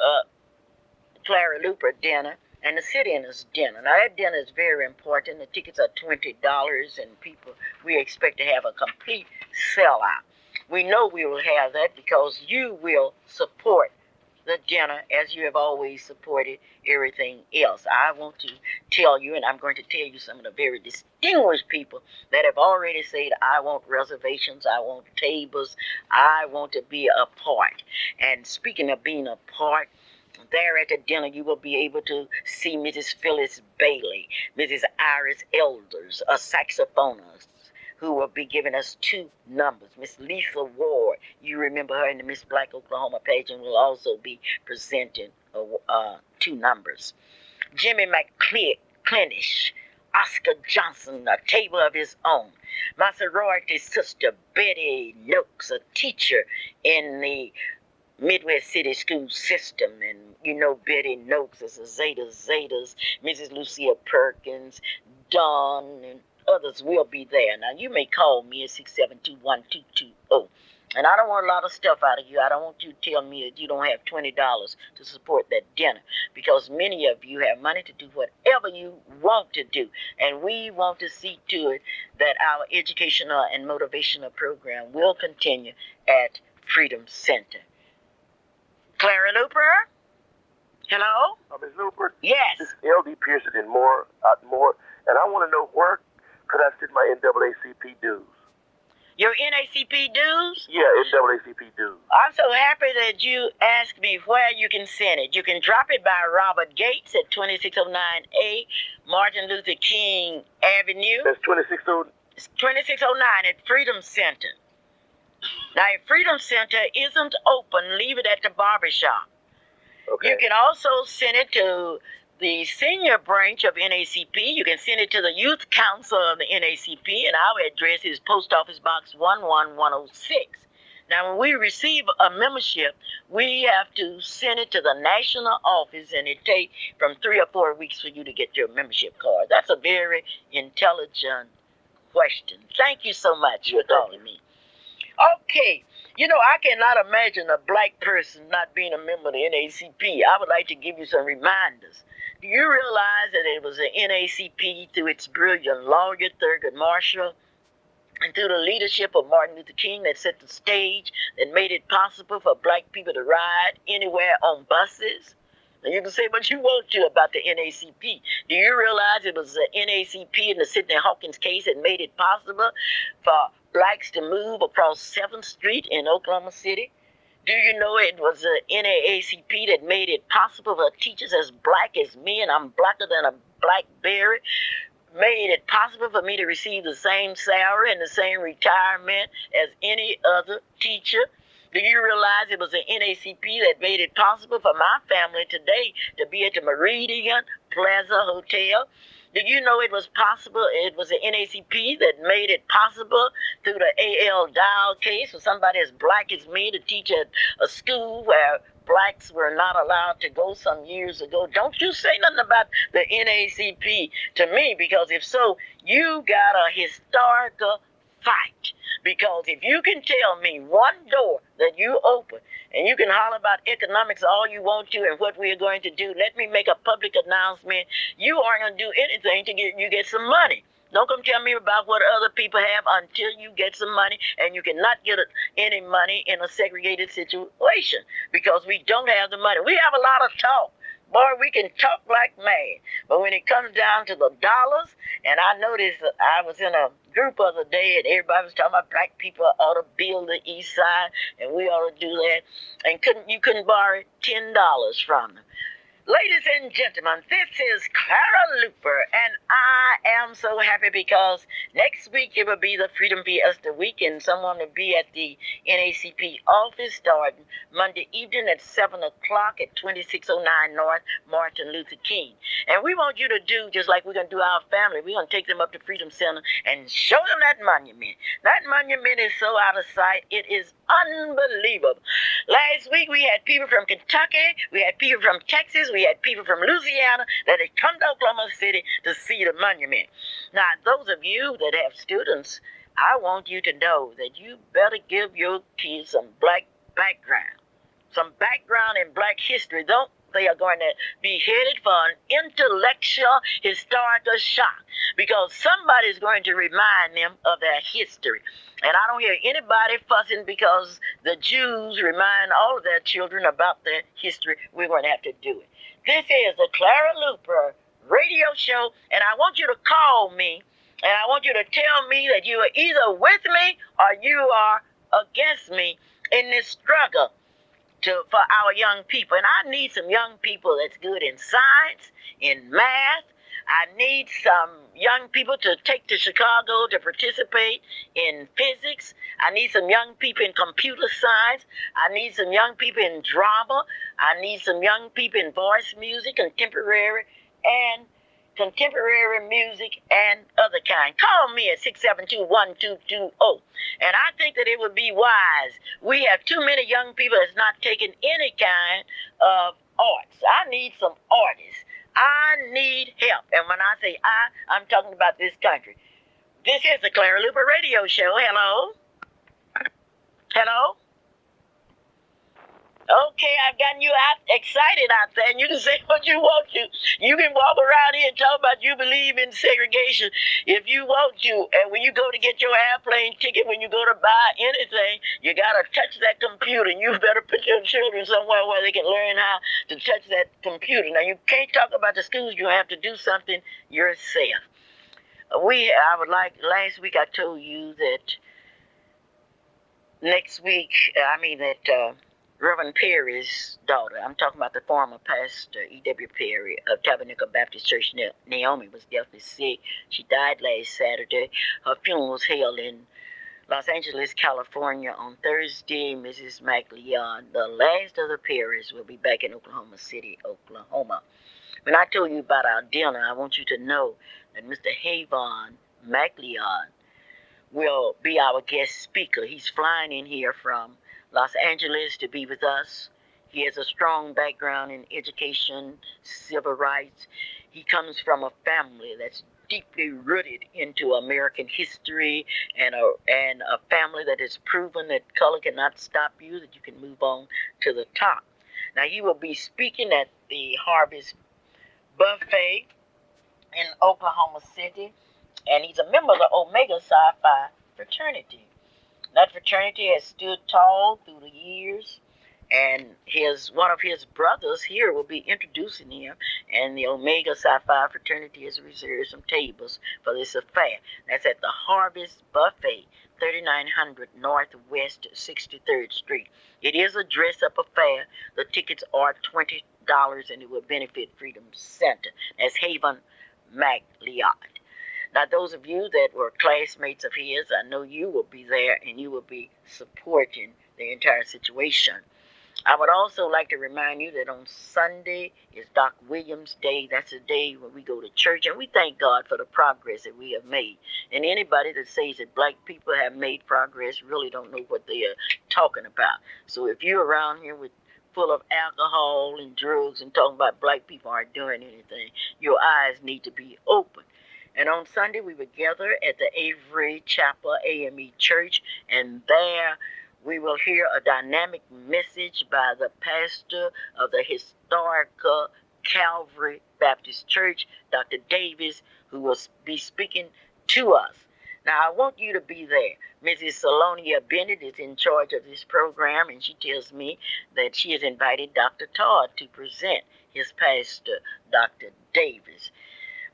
Clara Luper dinner. And the sit-iners dinner. Now, that dinner is very important. The tickets are $20, and we expect to have a complete sellout. We know we will have that because you will support the dinner as you have always supported everything else. I want to tell you, and I'm going to tell you some of the very distinguished people that have already said, I want reservations, I want tables, I want to be a part. And speaking of being a part, there at the dinner, you will be able to see Mrs. Phyllis Bailey, Mrs. Iris Elders, a saxophonist, who will be giving us 2 numbers. Miss Lisa Ward, you remember her in the Miss Black Oklahoma pageant, will also be presenting 2 numbers. Jimmy McClinish, Oscar Johnson, a table of his own. My sorority sister, Betty Noakes, a teacher in the Midwest City school system. And you know Betty Noakes is a Zetas, Mrs. Lucia Perkins, Dawn, and others will be there. Now, you may call me at 672-1220. And I don't want a lot of stuff out of you. I don't want you to tell me that you don't have $20 to support that dinner, because many of you have money to do whatever you want to do. And we want to see to it that our educational and motivational program will continue at Freedom Center. Clara Luper? Hello? Ms. Luper? Yes. This is L.D. Pearson and more, and I want to know where could I send my NAACP dues? Your NAACP dues? Yeah, NAACP dues. I'm so happy that you asked me where you can send it. You can drop it by Robert Gates at 2609A Martin Luther King Avenue. That's 2609? 2609 at Freedom Center. Now, if Freedom Center isn't open, leave it at the barbershop. Okay. You can also send it to the senior branch of NAACP. You can send it to the youth council of the NAACP, and our address is Post Office Box 11106. Now, when we receive a membership, we have to send it to the national office, and it takes from 3 or 4 weeks for you to get your membership card. That's a very intelligent question. Thank you so much for calling me. Okay, you know, I cannot imagine a black person not being a member of the NAACP. I would like to give you some reminders. Do you realize that it was the NAACP through its brilliant lawyer, Thurgood Marshall, and through the leadership of Martin Luther King that set the stage, that made it possible for black people to ride anywhere on buses? Now, you can say what you want to about the NAACP. Do you realize it was the NAACP in the Sidney Hawkins case that made it possible for blacks to move across 7th Street in Oklahoma City? Do you know it was the NAACP that made it possible for teachers as black as me, and I'm blacker than a blackberry, made it possible for me to receive the same salary and the same retirement as any other teacher? Do you realize it was the NAACP that made it possible for my family today to be at the Meridian Plaza Hotel? Do you know it was possible? It was the NAACP that made it possible through the A.L. Dial case for somebody as black as me to teach at a school where blacks were not allowed to go some years ago. Don't you say nothing about the NAACP to me, because if so, you got a historical fight. Because if you can tell me one door that you open, and you can holler about economics all you want to and what we're going to do, let me make a public announcement. You aren't going to do anything to get some money. Don't come tell me about what other people have until you get some money, and you cannot get any money in a segregated situation because we don't have the money. We have a lot of talk. Boy, we can talk like mad. But when it comes down to the dollars, and I noticed that I was in a group the other day, and everybody was talking about black people ought to build the east side, and we ought to do that. And you couldn't borrow $10 from them. Ladies and gentlemen, this is Clara Luper, and I am so happy because next week it will be the Freedom Fiesta week, and someone will be at the NAACP office starting Monday evening at 7 o'clock at 2609 North Martin Luther King. And we want you to do just like we're going to do our family. We're going to take them up to Freedom Center and show them that monument. That monument is so out of sight, it is unbelievable. Last week we had people from Kentucky, we had people from Texas, we had people from Louisiana that had come to Oklahoma City to see the monument. Now, those of you that have students, I want you to know that you better give your kids some black background, in black history. They are going to be headed for an intellectual, historical shock because somebody's going to remind them of their history. And I don't hear anybody fussing because the Jews remind all of their children about their history. We're going to have to do it. This is the Clara Luper radio show, and I want you to call me, and I want you to tell me that you are either with me or you are against me in this struggle for our young people. And I need some young people that's good in science, in math. I need some young people to take to Chicago to participate in physics. I need some young people in computer science. I need some young people in drama. I need some young people in voice music, contemporary, and contemporary music, and other kind. Call me at 672-1220. And I think that it would be wise. We have too many young people that's not taking any kind of arts. I need some artists. I need help. And when I say I'm talking about this country. This is the Clara Luper Radio Show. Hello? Hello? Okay, I've gotten you excited out there, and you can say what you want to. You can walk around here and talk about you believe in segregation if you want to. And when you go to get your airplane ticket, when you go to buy anything, you got to touch that computer. And you better put your children somewhere where they can learn how to touch that computer. Now, you can't talk about the schools. You have to do something yourself. Last week I told you that Reverend Perry's daughter, I'm talking about the former pastor, E.W. Perry of Tabernacle Baptist Church, Naomi, was deathly sick. She died last Saturday. Her funeral was held in Los Angeles, California on Thursday. Mrs. McLeod, the last of the Perrys, will be back in Oklahoma City, Oklahoma. When I told you about our dinner, I want you to know that Mr. Havon McLeod will be our guest speaker. He's flying in here from Los Angeles to be with us. He has a strong background in education, civil rights. He comes from a family that's deeply rooted into American history and a family that has proven that color cannot stop you, that you can move on to the top. Now, he will be speaking at the Harvest Buffet in Oklahoma City, and he's a member of the Omega Psi Phi fraternity. That fraternity has stood tall through the years, and one of his brothers here will be introducing him, and the Omega Psi Phi fraternity has reserved some tables for this affair. That's at the Harvest Buffet, 3900 Northwest 63rd Street. It is a dress-up affair. The tickets are $20, and it will benefit Freedom Center. That's Havon McLeod. Now, those of you that were classmates of his, I know you will be there and you will be supporting the entire situation. I would also like to remind you that on Sunday is Doc Williams Day. That's a day when we go to church, and we thank God for the progress that we have made. And anybody that says that black people have made progress really don't know what they are talking about. So if you're around here full of alcohol and drugs and talking about black people aren't doing anything, your eyes need to be open. And on Sunday, we would gather at the Avery Chapel AME Church, and there we will hear a dynamic message by the pastor of the historical Calvary Baptist Church, Dr. Davis, who will be speaking to us. Now, I want you to be there. Mrs. Salonia Bennett is in charge of this program, and she tells me that she has invited Dr. Todd to present his pastor, Dr. Davis.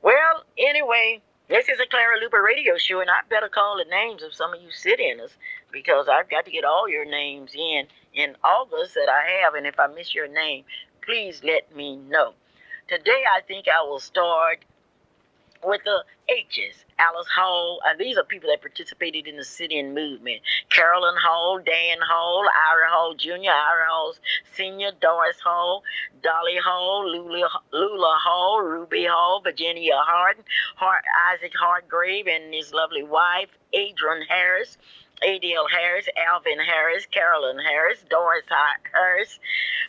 Well, anyway, this is a Clara Luper Radio Show, and I better call the names of some of you sit-inners, because I've got to get all your names in August that I have, and if I miss your name, please let me know. Today, I think I will start with the H's. Alice Hall, these are people that participated in the sit-in movement. Carolyn Hall, Dan Hall, Ira Hall Jr., Ira Hall Sr., Doris Hall, Dolly Hall, Lula Hall, Ruby Hall, Virginia Harden, Isaac Hargrave and his lovely wife, Adrian Harris, Adele Harris, Alvin Harris, Carolyn Harris, Doris Harris,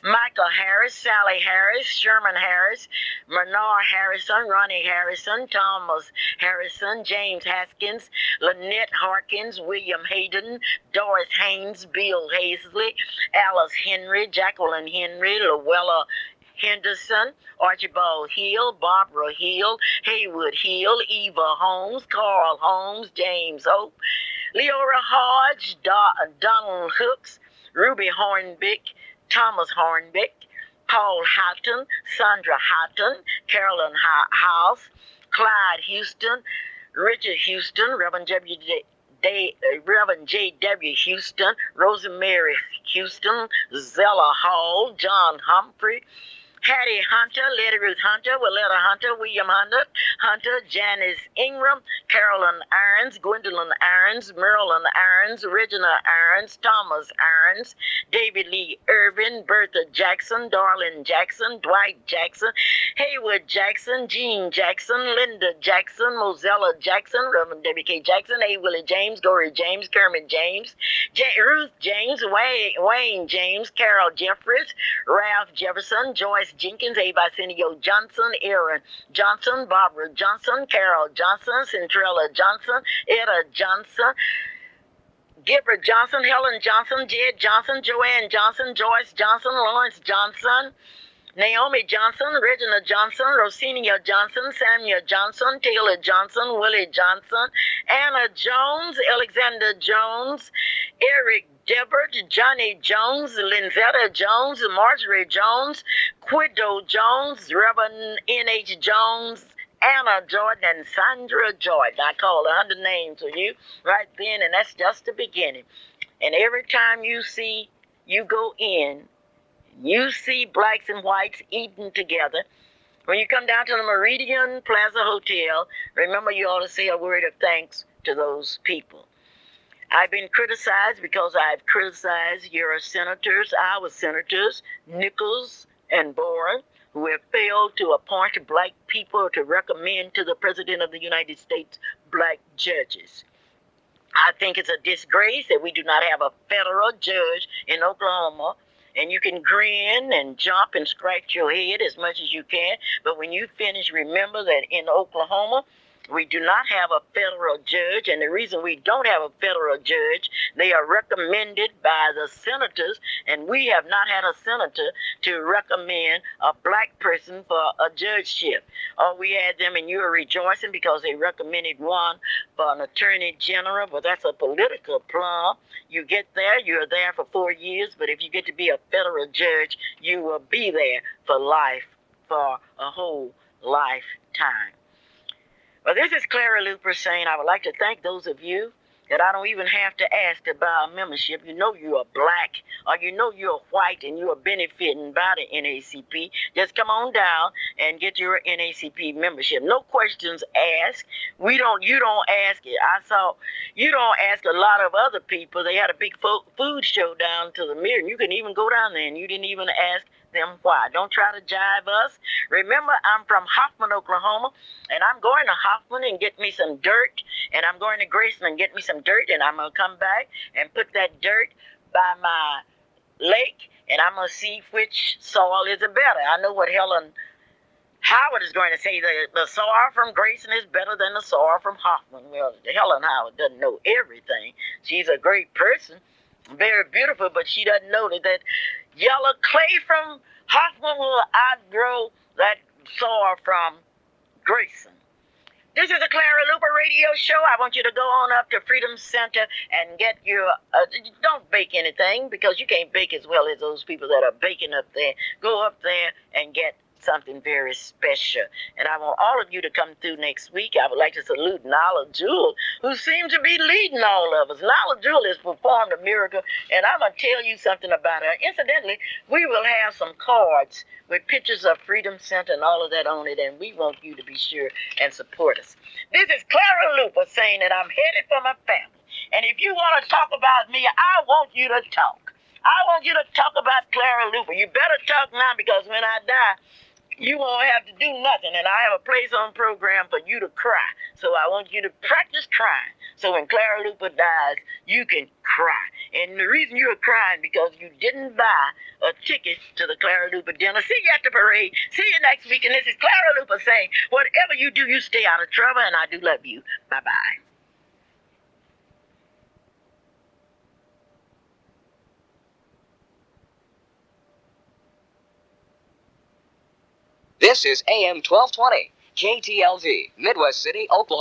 Michael Harris, Sally Harris, Sherman Harris, Menard Harrison, Ronnie Harrison, Thomas Harrison, James Haskins, Lynette Harkins, William Hayden, Doris Haynes, Bill Hazley, Alice Henry, Jacqueline Henry, Luella Henderson, Archibald Hill, Barbara Hill, Haywood Hill, Eva Holmes, Carl Holmes, James Hope, Leora Hodge, Donald Hooks, Ruby Hornbeck, Thomas Hornbeck, Paul Houghton, Sandra Houghton, Carolyn House, Clyde Houston, Richard Houston, Reverend J.W. Houston, Rosemary Houston, Zella Hall, John Humphrey, Hattie Hunter, Letty Ruth Hunter, Willetta Hunter, William Hunter, Janice Ingram, Carolyn Irons, Gwendolyn Irons, Marilyn Irons, Regina Irons, Thomas Irons, David Lee Irvin, Bertha Jackson, Darlene Jackson, Dwight Jackson, Haywood Jackson, Jean Jackson, Linda Jackson, Mozella Jackson, Reverend W.K. Jackson, A. Willie James, Gory James, Kermit James, Ruth James, Wayne James, Carol Jeffries, Ralph Jefferson, Joyce Jenkins, Ava Arsenio Johnson, Aaron Johnson, Barbara Johnson, Carol Johnson, Centrella Johnson, Etta Johnson, Gilbert Johnson, Helen Johnson, Jed Johnson, Joanne Johnson, Joyce Johnson, Lawrence Johnson, Naomi Johnson, Regina Johnson, Rosinia Johnson, Samuel Johnson, Taylor Johnson, Willie Johnson, Anna Jones, Alexander Jones, Eric Debert, Johnny Jones, Linzetta Jones, Marjorie Jones, Quido Jones, Reverend N.H. Jones, Anna Jordan, and Sandra Jordan. I called 100 names to you right then, and that's just the beginning. And every time you go in, you see blacks and whites eating together. When you come down to the Meridian Plaza Hotel, remember you ought to say a word of thanks to those people. I've been criticized because I've criticized your senators, our senators, Nichols and Boren, who have failed to appoint black people to recommend to the President of the United States black judges. I think it's a disgrace that we do not have a federal judge in Oklahoma. And you can grin and jump and scratch your head as much as you can. But when you finish, remember that in Oklahoma, we do not have a federal judge. And the reason we don't have a federal judge, they are recommended by the senators. And we have not had a senator to recommend a black person for a judgeship. Oh, we had them, and you are rejoicing because they recommended one for an attorney general. But that's a political plum. You get there, you're there for 4 years, but if you get to be a federal judge, you will be there for life, for a whole lifetime. Well, this is Clara Luper saying I would like to thank those of you that I don't even have to ask to buy a membership. You know you are black, or you know you're white, and you are benefiting by the NAACP. Just come on down and get your NAACP membership. No questions asked. You don't ask it. You don't ask a lot of other people. They had a big food show down to the mirror, and you can even go down there, and you didn't even ask them why. Don't try to jive us. Remember, I'm from Hoffman, Oklahoma, and I'm going to Hoffman and get me some dirt, and I'm going to Grayson and get me some dirt, and I'm going to come back and put that dirt by my lake, and I'm going to see which soil is better. I know what Helen Howard is going to say, the soil from Grayson is better than the soil from Hoffman. Well, Helen Howard doesn't know everything. She's a great person, very beautiful, but she doesn't know that yellow clay from Hoffman will outgrow that soil from Grayson. This is the Clara Luper radio show. I want you to go on up to Freedom Center and get your, don't bake anything because you can't bake as well as those people that are baking up there. Go up there and get something very special. And I want all of you to come through next week. I would like to salute Nala Jewel, who seems to be leading all of us. Nala Jewel has performed a miracle, and I'm going to tell you something about her. Incidentally, we will have some cards with pictures of Freedom Center and all of that on it, and we want you to be sure and support us. This is Clara Luper saying that I'm headed for my family. And if you want to talk about me, I want you to talk. I want you to talk about Clara Luper. You better talk now because when I die, you won't have to do nothing, and I have a place on program for you to cry. So I want you to practice crying. So when Clara Luper dies, you can cry. And the reason you're crying because you didn't buy a ticket to the Clara Luper dinner. See you at the parade. See you next week. And this is Clara Luper saying, whatever you do, you stay out of trouble, and I do love you. Bye-bye. This is AM 1220, KTLV, Midwest City, Oklahoma.